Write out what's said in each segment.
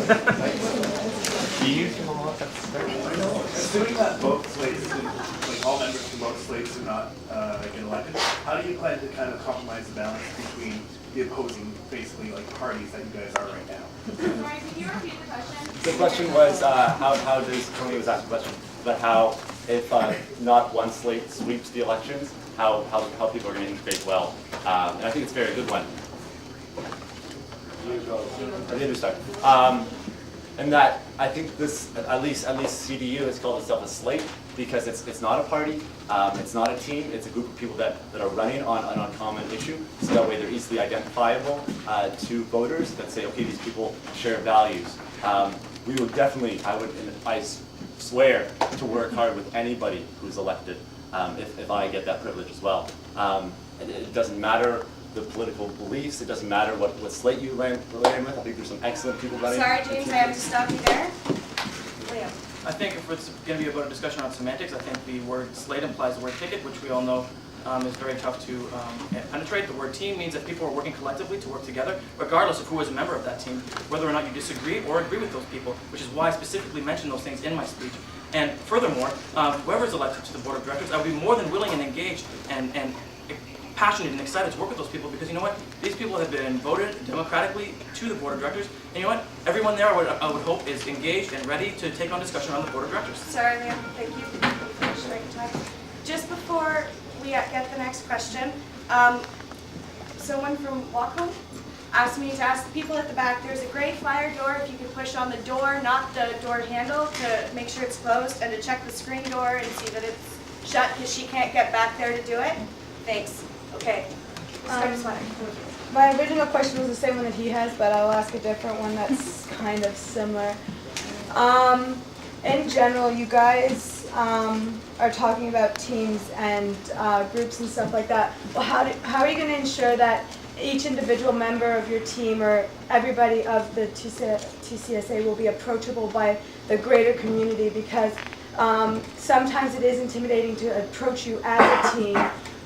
Assuming that both slates, like all members from both slates do not get elected, how do you plan to kind of compromise the balance between the opposing, basically, like parties that you guys are right now? Sorry, can you repeat the question? The question was, how does, Tony was asking a question, but how, if not one slate sweeps the elections, how people are going to integrate well. And I think it's a very good one. And that I think this, at least CDU has called itself a slate because it's not a party, it's not a team, it's a group of people that are running on an uncommon issue. So that way they're easily identifiable to voters that say, okay, these people share values. We would definitely, I swear to work hard with anybody who's elected if I get that privilege as well. It doesn't matter the political beliefs. It doesn't matter what slate you land with. I think there's some excellent people running. Sorry, James, I have to stop you there. Liam. I think if it's going to be about a discussion on semantics, I think the word slate implies the word ticket, which we all know is very tough to penetrate. The word team means that people are working collectively to work together, regardless of who is a member of that team, whether or not you disagree or agree with those people, which is why I specifically mentioned those things in my speech. And furthermore, whoever is elected to the board of directors, I would be more than willing and engaged and passionate and excited to work with those people because you know what? These people have been voted democratically to the board of directors. And you know what? Everyone there, I would hope, is engaged and ready to take on discussion around the board of directors. Sorry, Liam. Thank you. Just before we get the next question, someone from Wacom asked me to ask the people at the back, there's a gray fire door. If you could push on the door, not the door handle, to make sure it's closed, and to check the screen door and see that it's shut because she can't get back there to do it. Thanks. Okay. My original question was the same one that he has, but I'll ask a different one that's kind of similar. In general, you guys are talking about teams and groups and stuff like that. Well, how are you going to ensure that each individual member of your team or everybody of the TCSA will be approachable by the greater community? Because sometimes it is intimidating to approach you as a team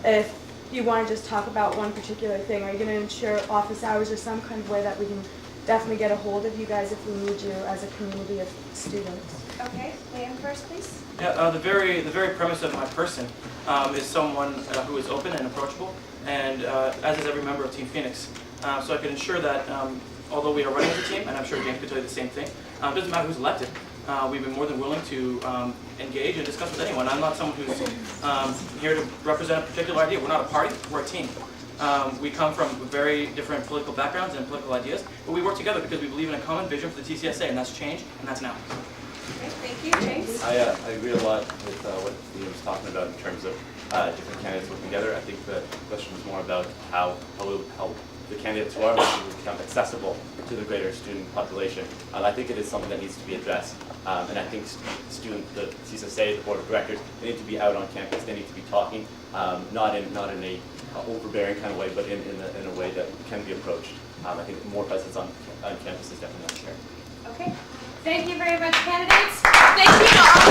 if you want to just talk about one particular thing. Are you going to ensure office hours or some kind of way that we can definitely get a hold of you guys if we need you as a community of students? Okay, Liam first, please. Yeah, the very premise of my person is someone who is open and approachable, and as is every member of Team Phoenix. So I can ensure that although we are running as a team, and I'm sure James could tell you the same thing, it doesn't matter who's elected. We've been more than willing to engage and discuss with anyone. I'm not someone who's here to represent a particular idea. We're not a party, we're a team. We come from very different political backgrounds and political ideas, but we work together because we believe in a common vision for the TCSA, and that's change, and that's now. Okay, thank you. James? I agree a lot with what Liam was talking about in terms of different candidates working together. I think the question was more about how the candidates who are working will become accessible to the greater student population. I think it is something that needs to be addressed. And I think the TCSA, the board of directors, they need to be out on campus. They need to be talking, not in a overbearing kind of way, but in a way that can be approached. I think more presence on campus is definitely necessary. Okay. Thank you very much, candidates. Thank you to all.